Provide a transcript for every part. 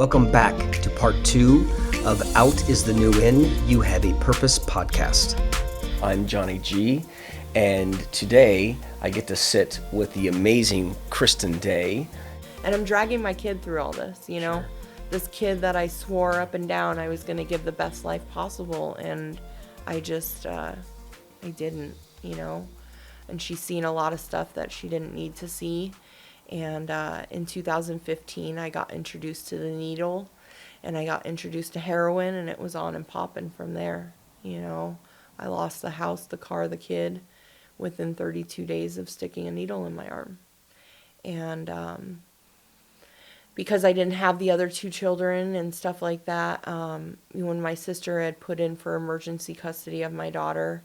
Welcome back to part 2 of Out is the New In, You Have a Purpose podcast. I'm Johnny G, and today I get to sit with the amazing Christin Day. And I'm dragging my kid through all this, you know? Sure. This kid that I swore up and down I was going to give the best life possible, and I just, I didn't, you know? And she's seen a lot of stuff that she didn't need to see. And in 2015, I got introduced to the needle, and I got introduced to heroin, and it was on and popping from there, you know? I lost the house, the car, the kid within 32 days of sticking a needle in my arm. And because I didn't have the other 2 children and stuff like that, when my sister had put in for emergency custody of my daughter,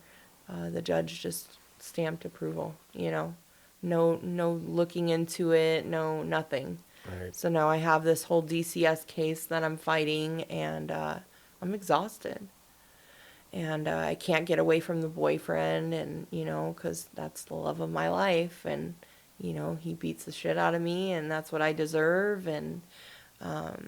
the judge just stamped approval, you know. No looking into it, no nothing. Right. So now I have this whole DCS case that I'm fighting, and I'm exhausted. And I can't get away from the boyfriend, and, you know, because that's the love of my life, and, you know, he beats the shit out of me, and that's what I deserve, and, but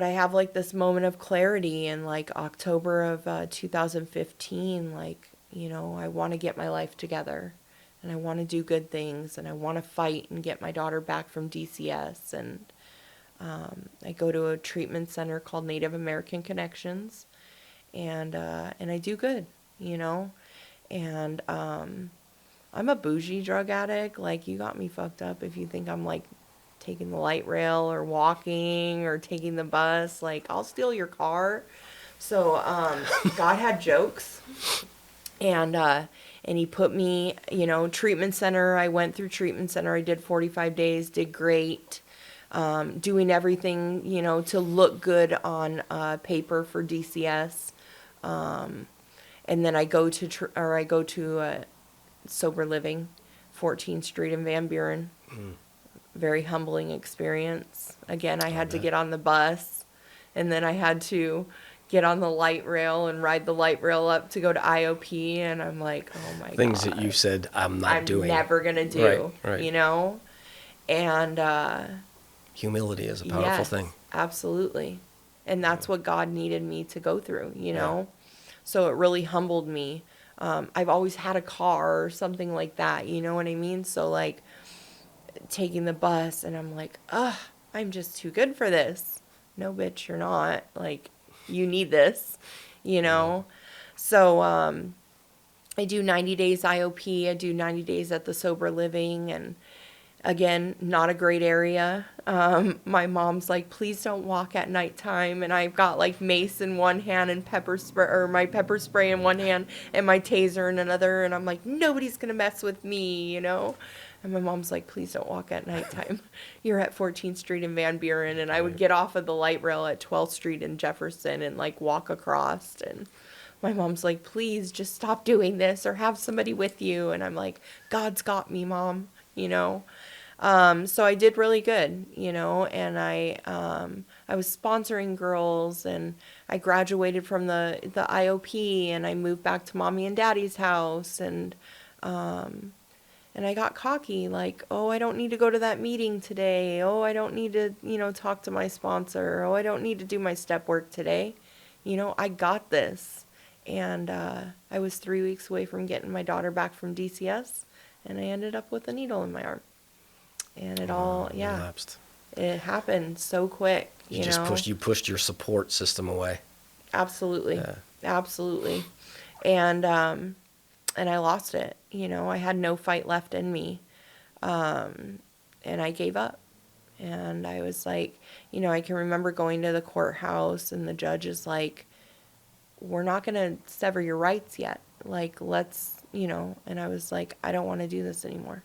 I have, like, this moment of clarity in, like, October of 2015, like, you know, I want to get my life together, and I want to do good things, and I want to fight and get my daughter back from DCS, and I go to a treatment center called Native American Connections, and I do good, you know, and I'm a bougie drug addict. Like, you got me fucked up if you think I'm, like, taking the light rail or walking or taking the bus. Like, I'll steal your car. So God had jokes, and he put me, you know, treatment center. I went through treatment center. I did 45 days, did great, doing everything, you know, to look good on paper for DCS. And then I go to sober living, 14th Street in Van Buren. Very humbling experience. Again, I had to get on the bus, and then I had to get on the light rail and ride the light rail up to go to IOP, and I'm like, oh my God. Things that you said I'm doing. I'm never going to do, right. you know? And humility is a powerful thing. Absolutely. And that's what God needed me to go through, you know? So it really humbled me. I've always had a car or something like that, you know what I mean? So, like, taking the bus, and I'm like, I'm just too good for this. No, bitch, you're not. Like, you need this, you know? So I do 90 days IOP. I do 90 days at the sober living, and again, not a great area. My mom's like, please don't walk at nighttime. And I've got, like, mace in one hand and pepper spray, or my pepper spray in one hand and my taser in another. And I'm like, nobody's going to mess with me, you know? And my mom's like, please don't walk at nighttime. You're at 14th Street in Van Buren. And I would get off of the light rail at 12th Street in Jefferson and, like, walk across. And my mom's like, please just stop doing this or have somebody with you. And I'm like, God's got me, Mom, you know? So I did really good, you know, and I was sponsoring girls, and I graduated from the IOP, and I moved back to Mommy and Daddy's house, and I got cocky, like, oh, I don't need to go to that meeting today. Oh, I don't need to, you know, talk to my sponsor. Oh, I don't need to do my step work today. You know, I got this. And I was 3 weeks away from getting my daughter back from DCS, and I ended up with a needle in my arm. And it all, relapsed. It happened so quick, you know. You pushed your support system away. Absolutely. Absolutely. And I lost it, you know. I had no fight left in me. And I gave up. And I was like, you know, I can remember going to the courthouse, and the judge is like, we're not going to sever your rights yet. Like, let's, you know. And I was like, I don't want to do this anymore.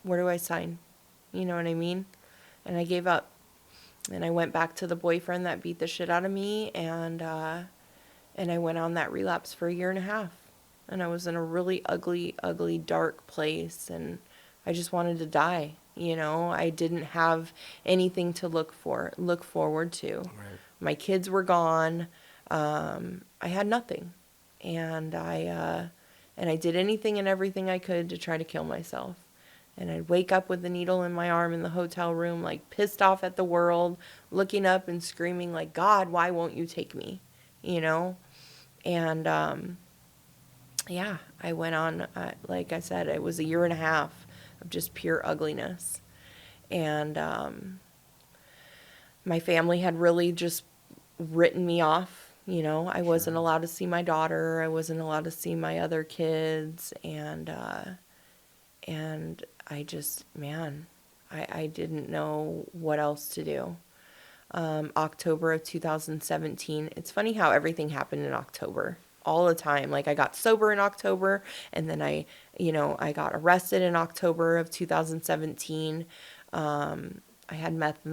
Where do I sign? You know what I mean? And I gave up. And I went back to the boyfriend that beat the shit out of me, and I went on that relapse for 1.5 years. And I was in a really ugly, ugly, dark place, and I just wanted to die, you know? I didn't have anything to look forward to. Right. My kids were gone. I had nothing. And I did anything and everything I could to try to kill myself. And I'd wake up with the needle in my arm in the hotel room, like pissed off at the world, looking up and screaming like, God, why won't you take me? You know? And, yeah, I went on, like I said, it was a year and a half of just pure ugliness. And, my family had really just written me off. You know, I wasn't allowed to see my daughter. I wasn't allowed to see my other kids. And I just, man, I didn't know what else to do. October of 2017. It's funny how everything happened in October all the time. Like I got sober in October, and then I got arrested in October of 2017. I had meth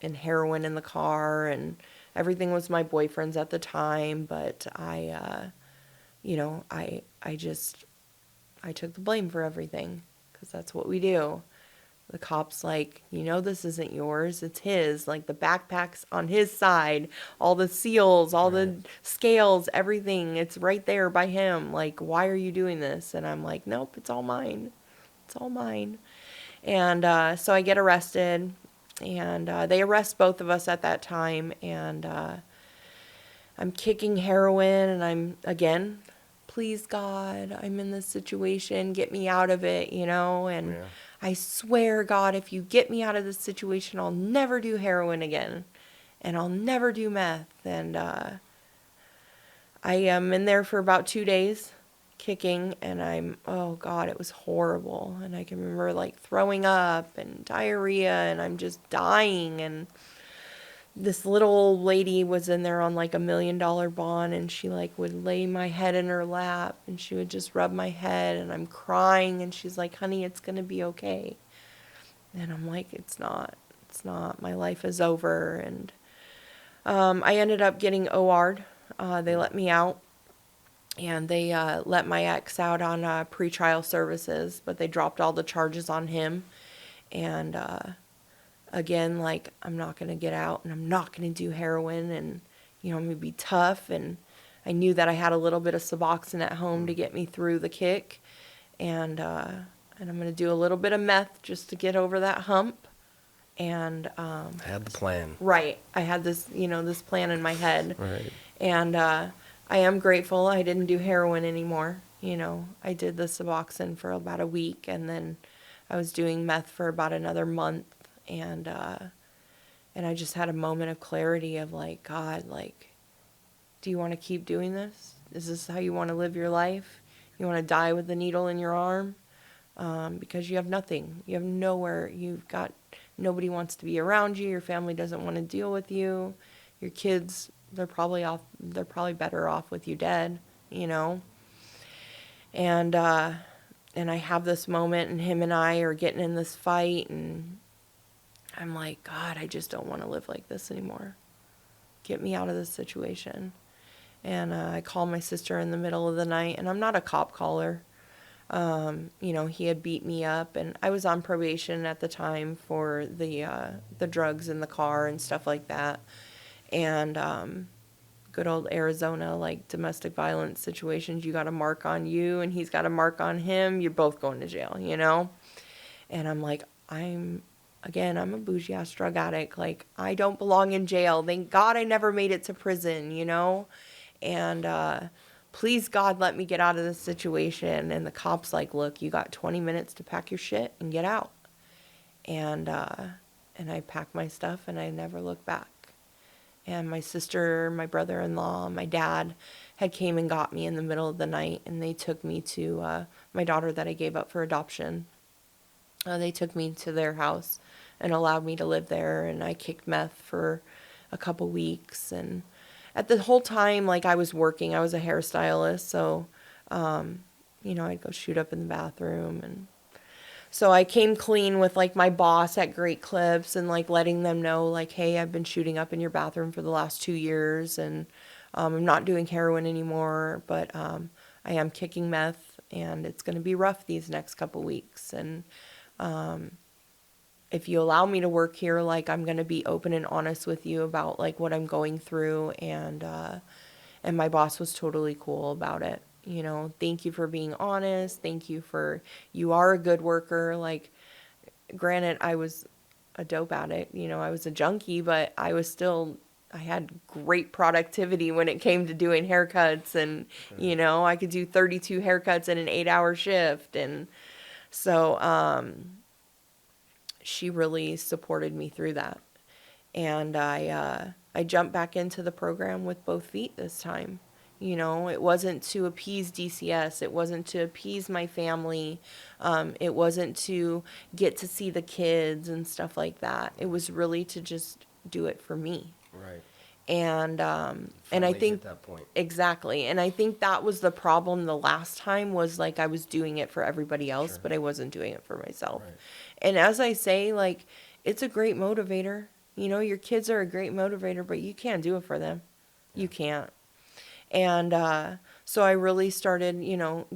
and heroin in the car, and everything was my boyfriend's at the time. But I took the blame for everything because that's what we do. The cop's like, this isn't yours, it's his. Like the backpack's on his side, all the seals, all the scales, everything, it's right there by him. Like, why are you doing this? And I'm like, nope, it's all mine. It's all mine. And so I get arrested, and they arrest both of us at that time. And I'm kicking heroin, and I'm, again, please God, I'm in this situation, get me out of it, and I swear, God, if you get me out of this situation, I'll never do heroin again, and I'll never do meth. And I am in there for about 2 days kicking, and oh God, it was horrible. And I can remember like throwing up and diarrhea, and I'm just dying. And this little old lady was in there on like $1 million bond, and she like would lay my head in her lap, and she would just rub my head, and I'm crying, and she's like, honey, it's gonna be okay. And I'm like, it's not, my life is over. And I ended up getting OR'd. They let me out, and they let my ex out on pretrial services, but they dropped all the charges on him. And again, like, I'm not going to get out, and I'm not going to do heroin, and, I'm going to be tough. And I knew that I had a little bit of Suboxone at home to get me through the kick. And I'm going to do a little bit of meth just to get over that hump. And I had the plan. Right. I had this, this plan in my head. Right. And I am grateful I didn't do heroin anymore. I did the Suboxone for about a week, and then I was doing meth for about another month. And I just had a moment of clarity of like, God, like, do you want to keep doing this? Is this how you want to live your life? You want to die with the needle in your arm? Because you have nothing. You have nowhere. Nobody wants to be around you. Your family doesn't want to deal with you. Your kids, they're probably better off with you dead, And I have this moment, and him and I are getting in this fight, and I'm like, God, I just don't want to live like this anymore. Get me out of this situation. And I call my sister in the middle of the night, and I'm not a cop caller. He had beat me up, and I was on probation at the time for the drugs in the car and stuff like that. And good old Arizona, like domestic violence situations, you got a mark on you, and he's got a mark on him. You're both going to jail, And I'm like, I'm a bougie ass drug addict. Like, I don't belong in jail. Thank God I never made it to prison, And please, God, let me get out of this situation. And the cop's like, look, you got 20 minutes to pack your shit and get out. And I packed my stuff, and I never looked back. And my sister, my brother-in-law, my dad had came and got me in the middle of the night, and they took me to my daughter that I gave up for adoption. They took me to their house and allowed me to live there, and I kicked meth for a couple weeks. And at the whole time, like, I was working. I was a hairstylist, so, I'd go shoot up in the bathroom. And so I came clean with, like, my boss at Great Clips and, like, letting them know, like, hey, I've been shooting up in your bathroom for the last 2 years, and I'm not doing heroin anymore, but I am kicking meth, and it's going to be rough these next couple weeks. And if you allow me to work here, like, I'm going to be open and honest with you about, like, what I'm going through. And my boss was totally cool about it. Thank you for being honest. Thank you you are a good worker. Like, granted, I was a dope addict, I was a junkie, but I had great productivity when it came to doing haircuts, and, I could do 32 haircuts in an 8-hour shift. And so, she really supported me through that. And I jumped back into the program with both feet this time. It wasn't to appease DCS. It wasn't to appease my family. It wasn't to get to see the kids and stuff like that. It was really to just do it for me. Right. And I Finally think hit that point. exactly. And I think that was the problem the last time, was like I was doing it for everybody else, Sure. but I wasn't doing it for myself. Right. And as I say, like, it's a great motivator. Your kids are a great motivator, but you can't do it for them. Yeah. You can't. And so I really started,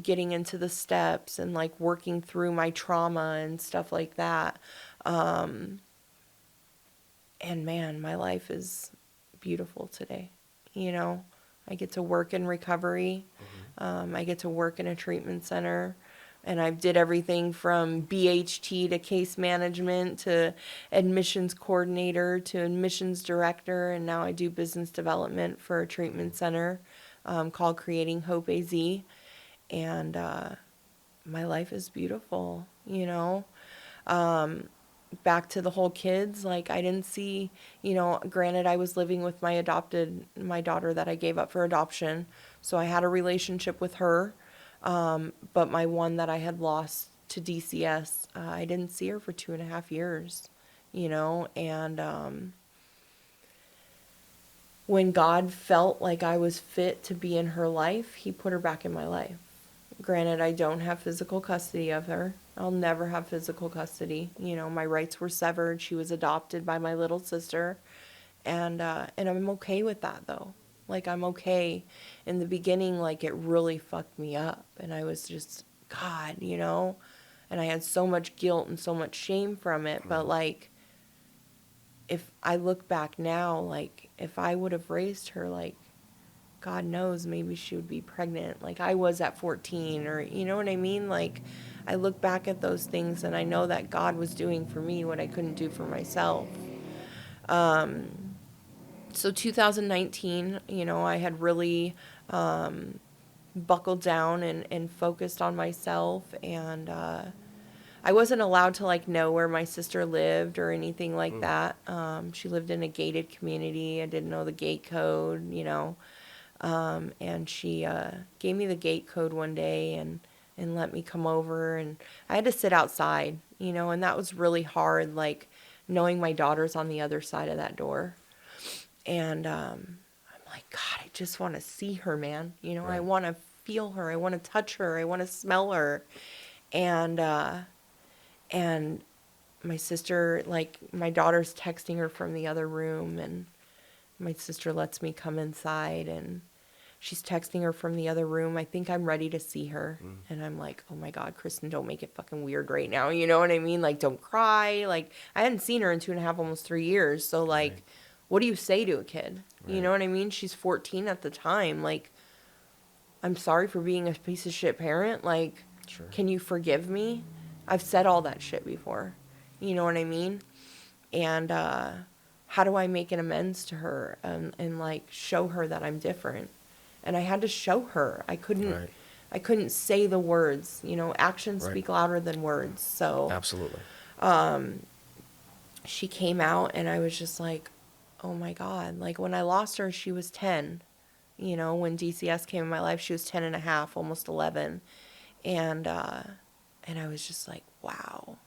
getting into the steps and like working through my trauma and stuff like that. And man, my life is beautiful today. I get to work in recovery. I get to work in a treatment center. And I did everything from BHT to case management to admissions coordinator to admissions director. And now I do business development for a treatment center called Creating Hope AZ. And my life is beautiful, Back to the whole kids, like I didn't see, granted I was living with my daughter that I gave up for adoption. So I had a relationship with her. But my one that I had lost to DCS, I didn't see her for 2.5 years, and when God felt like I was fit to be in her life, he put her back in my life. Granted, I don't have physical custody of her. I'll never have physical custody. My rights were severed. She was adopted by my little sister. And I'm okay with that, though. Like, I'm okay. In the beginning, like, it really fucked me up. And I was just, God, And I had so much guilt and so much shame from it. But, like, if I look back now, like, if I would have raised her, like, God knows, maybe she would be pregnant like I was at 14, or you know what I mean? Like, I look back at those things and I know that God was doing for me what I couldn't do for myself. So 2019, I had really buckled down and focused on myself, and I wasn't allowed to like know where my sister lived or anything like that. She lived in a gated community. I didn't know the gate code, and she gave me the gate code one day and let me come over, and I had to sit outside, and that was really hard, like knowing my daughter's on the other side of that door. And I'm like, God, I just want to see her, man. Right. I want to feel her. I want to touch her. I want to smell her. And my sister, like, my daughter's texting her from the other room, and my sister lets me come inside, and she's texting her from the other room. I think I'm ready to see her. And I'm like, oh my God, Christin, don't make it fucking weird right now. You know what I mean? Like, don't cry. Like, I hadn't seen her in 2.5, almost 3 years. So, like, right. What do you say to a kid? Right. You know what I mean? She's 14 at the time. Like, I'm sorry for being a piece of shit parent. Like, sure. Can you forgive me? I've said all that shit before. You know what I mean? And how do I make an amends to her and like show her that I'm different? And I had to show her. I couldn't say the words. Actions speak louder than words. So absolutely. She came out, and I was just like, oh my God. Like, when I lost her, she was 10. When DCS came in my life, she was 10 and a half, almost 11. And I was just like, wow.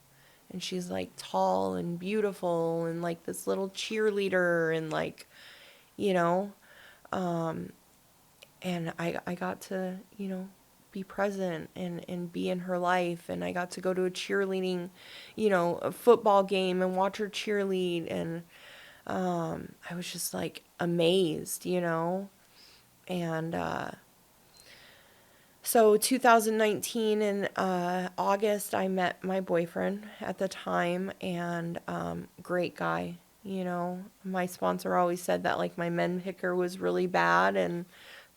And she's like tall and beautiful and like this little cheerleader, and like, and I got to, be present and be in her life. And I got to go to a cheerleading, a football game and watch her cheerlead. And I was just like amazed, And so 2019 in August, I met my boyfriend at the time, and great guy. My sponsor always said that like my men picker was really bad, and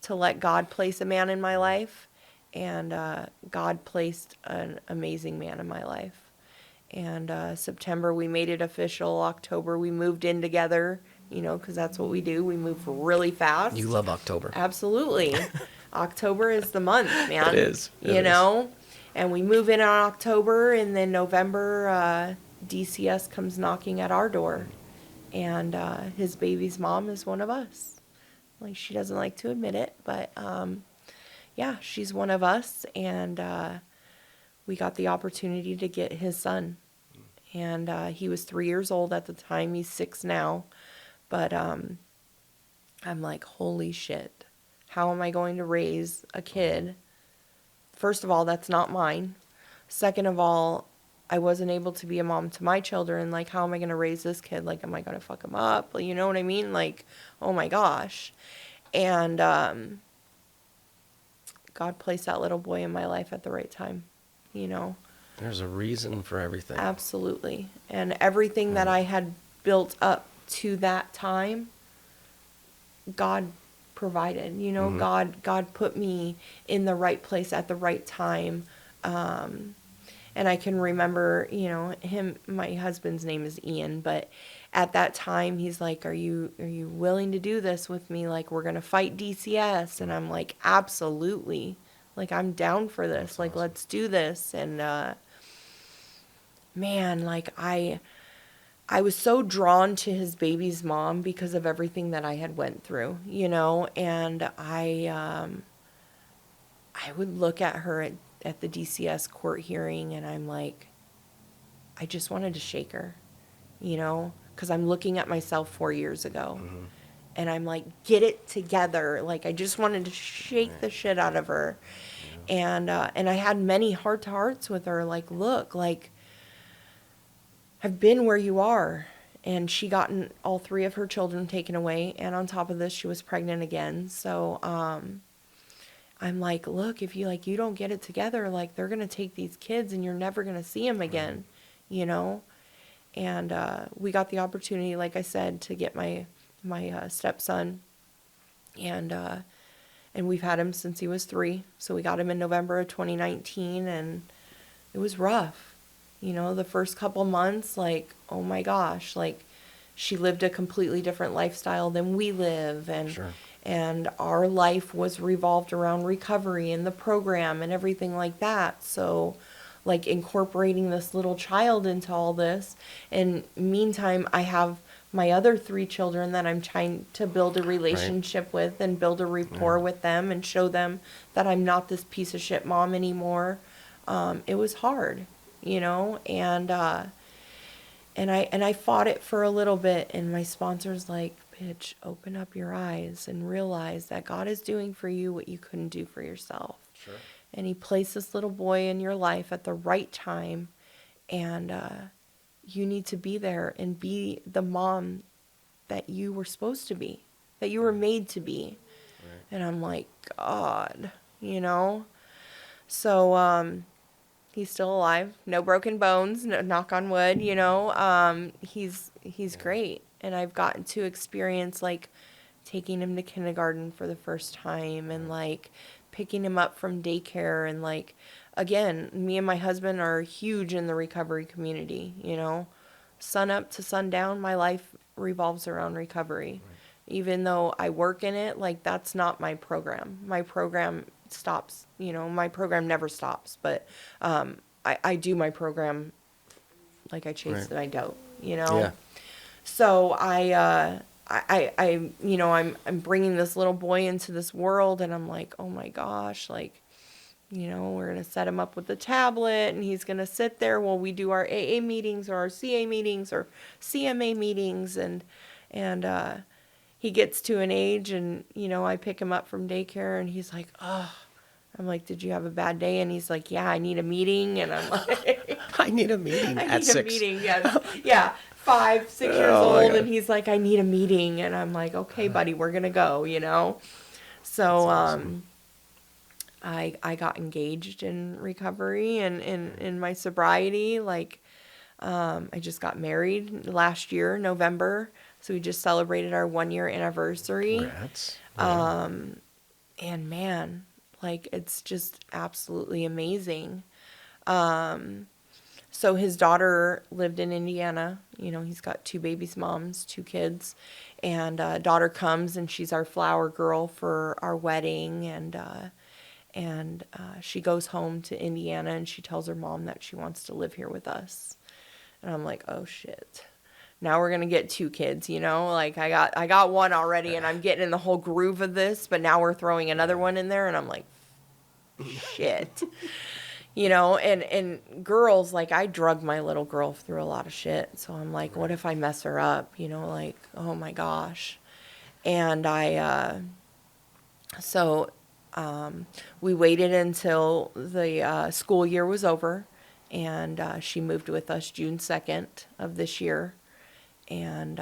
to let God place a man in my life. And God placed an amazing man in my life. And September, we made it official. October, we moved in together, because that's what we do. We move really fast. You love October. Absolutely. October is the month, man. It is. And we move in on October, and then November, DCS comes knocking at our door. And his baby's mom is one of us. Like, she doesn't like to admit it, but yeah, she's one of us. And we got the opportunity to get his son. And he was 3 years old at the time. He's 6 now. But I'm like, holy shit. How am I going to raise a kid? First of all, that's not mine. Second of all, I wasn't able to be a mom to my children. Like, how am I going to raise this kid? Like, am I going to fuck him up? You know what I mean? Like, oh my gosh. And God placed that little boy in my life at the right time. There's a reason for everything. Absolutely. And everything that I had built up to that time, God provided. God put me in the right place at the right time. And I can remember, my husband's name is Ian, but at that time he's like, are you willing to do this with me? Like, we're going to fight DCS. And I'm like, absolutely. Like, I'm down for this. That's like, awesome. Let's do this. And, man, like, I was so drawn to his baby's mom because of everything that I had went through, and I would look at her at the DCS court hearing, and I'm like, I just wanted to shake her, because I'm looking at myself 4 years ago. Mm-hmm. And I'm like, get it together. Like, I just wanted to shake the shit out of her. Yeah. And I had many heart-to-hearts with her. Like, look, like, I've been where you are. And she gotten all 3 of her children taken away. And on top of this, she was pregnant again. So I'm like, look, if you don't get it together, like, they're going to take these kids and you're never going to see them again, And we got the opportunity, like I said, to get my stepson, and we've had him since he was 3. So we got him in November of 2019, and it was rough. The first couple months, like, oh my gosh, like, she lived a completely different lifestyle than we live, and sure. And our life was revolved around recovery and the program and everything like that. So, like, incorporating this little child into all this, and meantime, I have my other 3 children that I'm trying to build a relationship with and build a rapport with them and show them that I'm not this piece of shit mom anymore. It was hard, and I fought it for a little bit, and my sponsor's like, bitch, open up your eyes and realize that God is doing for you what you couldn't do for yourself. Sure. And he placed this little boy in your life at the right time, and you need to be there and be the mom that you were supposed to be, that you were made to be. Right. And I'm like, God, So he's still alive, no broken bones, no, knock on wood, he's great. And I've gotten to experience, like, taking him to kindergarten for the first time, and, like, picking him up from daycare, and, like, again, me and my husband are huge in the recovery community, sun up to sundown, my life revolves around recovery. Right. Even though I work in it, like, that's not my program. My program stops, my program never stops, but I do my program like I chase the dope, Yeah. So I'm bringing this little boy into this world, and I'm like, oh my gosh, like, we're going to set him up with the tablet, and he's going to sit there while we do our AA meetings or our CA meetings or CMA meetings. And he gets to an age, and, I pick him up from daycare, and he's like, oh, I'm like, did you have a bad day? And he's like, yeah, I need a meeting. And I'm like, I need a meeting at 6. I need a meeting, yes. Yeah, 5, 6 years old. And he's like, I need a meeting. And I'm like, okay, buddy, we're going to go, So awesome. I got engaged in recovery and in my sobriety. Like, I just got married last year, November. So we just celebrated our 1-year anniversary. Congrats. And man, like, it's just absolutely amazing. So his daughter lived in Indiana. You know, he's got 2 babies' moms, 2 kids. And daughter comes and she's our flower girl for our wedding. And she goes home to Indiana and she tells her mom that she wants to live here with us. And I'm like, oh shit. Now we're gonna get 2 kids, you know? Like I got one already and I'm getting in the whole groove of this, but now we're throwing another one in there and I'm like, shit. You know, and girls, like I drug my little girl through a lot of shit. So I'm like, what if I mess her up? You know, like, oh my gosh. And we waited until the school year was over, and she moved with us June 2nd of this year. And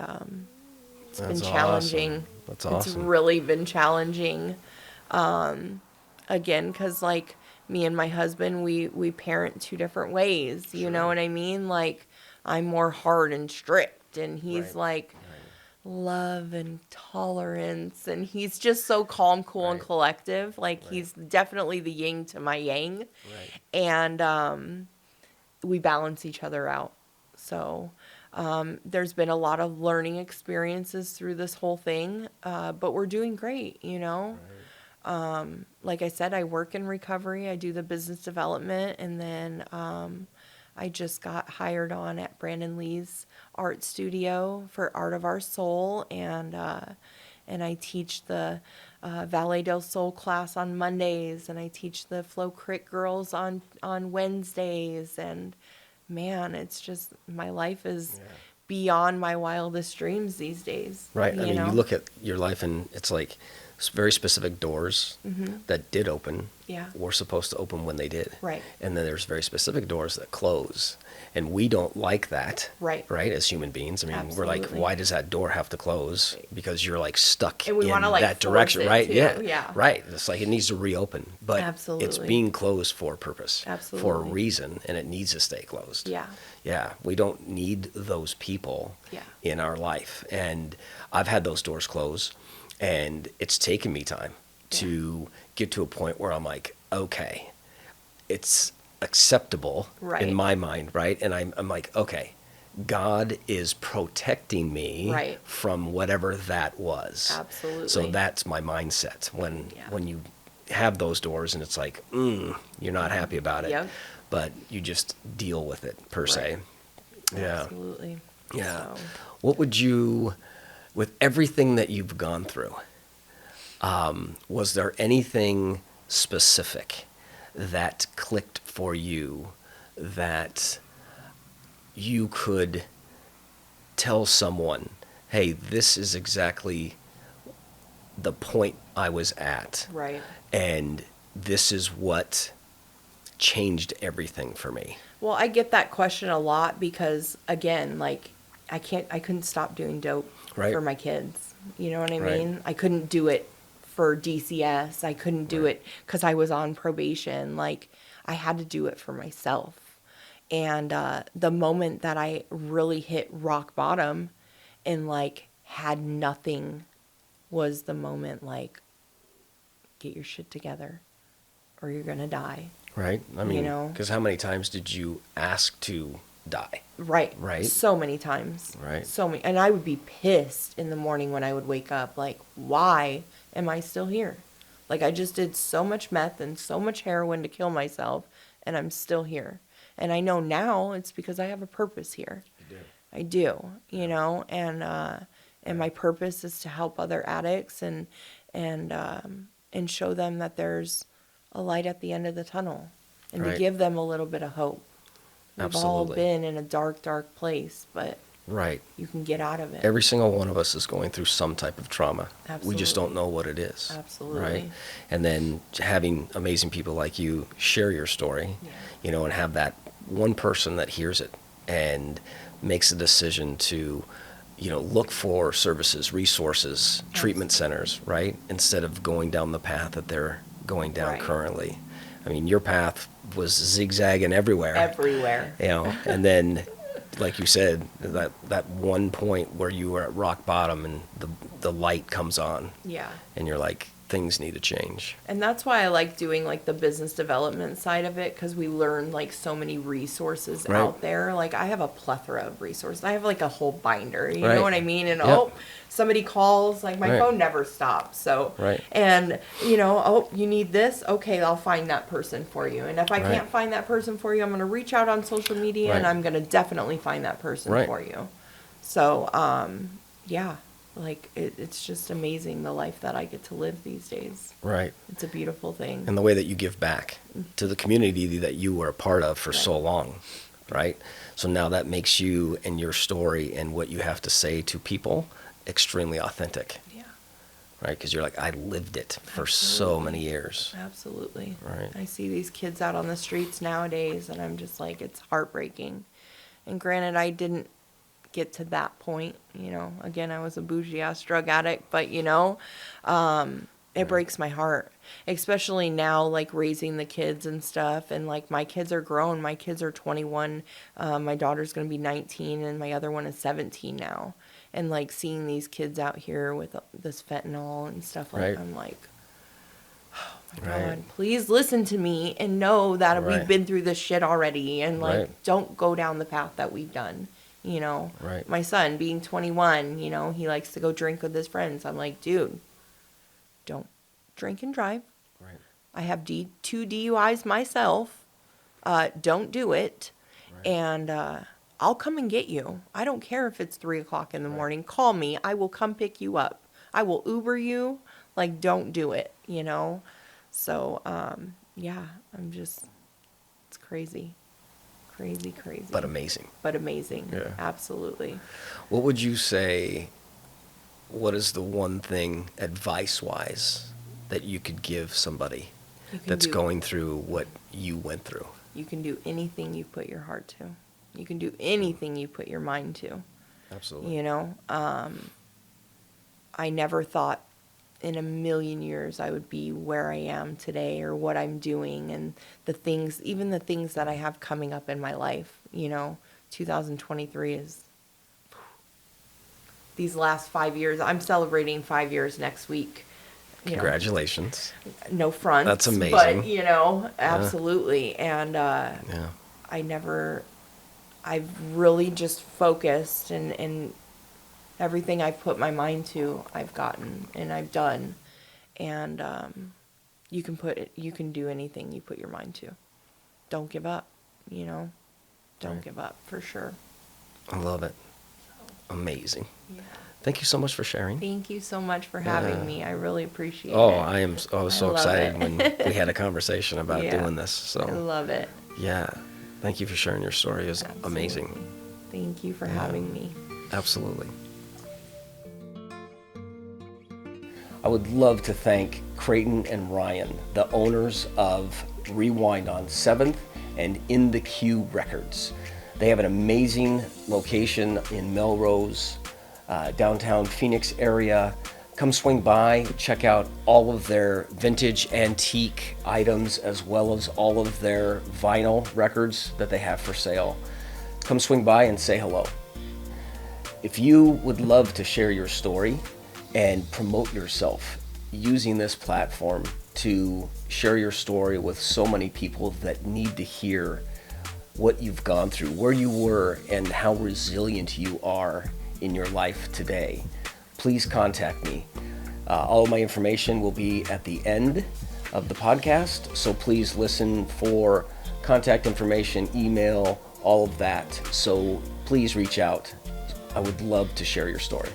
it's been challenging. Awesome. That's awesome. It's really been challenging. Again, because like me and my husband, we parent 2 different ways. You know what I mean? Like I'm more hard and strict, and he's like love and tolerance, and he's just so calm, cool, and collective. Like he's definitely the yin to my yang, and we balance each other out. So there's been a lot of learning experiences through this whole thing, but we're doing great, you know. Like I said, I work in recovery. I do the business development, and then I just got hired on at Brandon Lee's art studio for Art of Our Soul, and I teach the Valet del Sol class on Mondays, and I teach the Flow Crit girls on Wednesdays, and man, it's just, my life is beyond my wildest dreams these days. Right. I mean, know? you look at your life and it's like very specific doors that did open were supposed to open when they did. Right. And then there's very specific doors that close. And we don't like that. Right. Right. As human beings. I mean, Absolutely. we're like, why does that door have to close? Because you're like stuck And we in wanna, like, that direction. force it Right. too. Yeah. Yeah. Right. It's like it needs to reopen. But Absolutely. it's being closed for a purpose. For a Absolutely. reason. And it needs to stay closed. Yeah. Yeah. We don't need those people in our life. And I've had those doors close. And it's taken me time to get to a point where I'm like, okay, it's acceptable in my mind, right? And I'm like, okay, God is protecting me from whatever that was. Absolutely. So that's my mindset when you have those doors and it's like, you're not happy about it, but you just deal with it per se. Yeah. Absolutely. Yeah. So. What would you, with everything that you've gone through, was there anything specific that clicked for you that you could tell someone, hey, this is exactly the point I was at. Right. And this is what changed everything for me? Well, I get that question a lot because, again, like, I couldn't stop doing dope for my kids. You know what I mean? I couldn't do it for DCS. I couldn't do it because I was on probation. Like, I had to do it for myself. And the moment that I really hit rock bottom and, like, had nothing was the moment, like, get your shit together or you're going to die. Right. I mean, you know? Because how many times did you ask to die? Right. Right. So many times. Right. So many. And I would be pissed in the morning when I would wake up. Like, why am I still here? Like, I just did so much meth and so much heroin to kill myself, and I'm still here. And I know now it's because I have a purpose here. You do. I do, you know, and my purpose is to help other addicts and show them that there's a light at the end of the tunnel, and to give them a little bit of hope. We've all been in a dark, dark place, but you can get out of it. Every single one of us is going through some type of trauma. Absolutely. We just don't know what it is. Absolutely. Right? And then having amazing people like you share your story, you know, and have that one person that hears it and makes a decision to, you know, look for services, resources, treatment centers, right? Instead of going down the path that they're going down currently. I mean, your path was zigzagging everywhere. Everywhere. You know, and then, like you said, that one point where you were at rock bottom and the light comes on. Yeah. And you're like, things need to change. And that's why I like doing like the business development side of it, because we learn like so many resources Right. out there. Like I have a plethora of resources. I have like a whole binder, you Right. know what I mean? And Yep. somebody calls, like my Right. phone never stops. So, Right. and you need this? Okay, I'll find that person for you. And if I Right. can't find that person for you, I'm going to reach out on social media and Right. I'm going to definitely find that person Right. for you. So, yeah. Like it's just amazing the life that I get to live these days. Right. It's a beautiful thing. And the way that you give back to the community that you were a part of for so long, right? So now that makes you and your story and what you have to say to people extremely authentic, Yeah, right? Because you're like, I lived it for so many years. absolutely. Right. I see these kids out on the streets nowadays, and I'm just like, it's heartbreaking. And granted, I didn't get to that point, Again, I was a bougie-ass drug addict, but, it breaks my heart, especially now, like raising the kids and stuff. And like my kids are grown. My kids are 21. My daughter's going to be 19 and my other one is 17 now. And like seeing these kids out here with this fentanyl and stuff, like Right. I'm like, oh my Right. God, please listen to me and know that Right. we've been through this shit already. And like, Right. don't go down the path that we've done. Right. My son being 21, he likes to go drink with his friends. I'm like, dude, don't drink and drive. Right. I have 2 DUIs myself. Don't do it. Right. And I'll come and get you. I don't care if it's 3:00 in the morning. Call me. I will come pick you up. I will Uber you. Like, don't do it, So, yeah, it's crazy. Crazy. But amazing. But amazing. Yeah. Absolutely. What would you say, what is the one thing advice-wise that you could give somebody that's going through what you went through? You can do anything you put your heart to. You can do anything you put your mind to. Absolutely. I never thought in a million years I would be where I am today or what I'm doing and even the things that I have coming up in my life. 2023 is these last 5 years. I'm celebrating 5 years next week. Congratulations. No front. That's amazing. But, absolutely. And Yeah. I've really just focused and everything I've put my mind to, I've gotten and I've done. And you can do anything you put your mind to. Don't give up, Don't give up, for sure. I love it. Amazing. Yeah. Thank you so much for sharing. Thank you so much for having me. I really appreciate it. I was so love excited it. when we had a conversation about Yeah. doing this. So I love it. yeah. Thank you for sharing your story. It was Absolutely. amazing. Thank you for having me. Absolutely. I would love to thank Creighton and Ryan, the owners of Rewind on 7th and In the Queue Records. They have an amazing location in Melrose, downtown Phoenix area. Come swing by, check out all of their vintage antique items as well as all of their vinyl records that they have for sale. Come swing by and say hello. If you would love to share your story and promote yourself using this platform to share your story with so many people that need to hear what you've gone through, where you were, and how resilient you are in your life today, please contact me. All of my information will be at the end of the podcast, so please listen for contact information, email, all of that. So please reach out. I would love to share your story.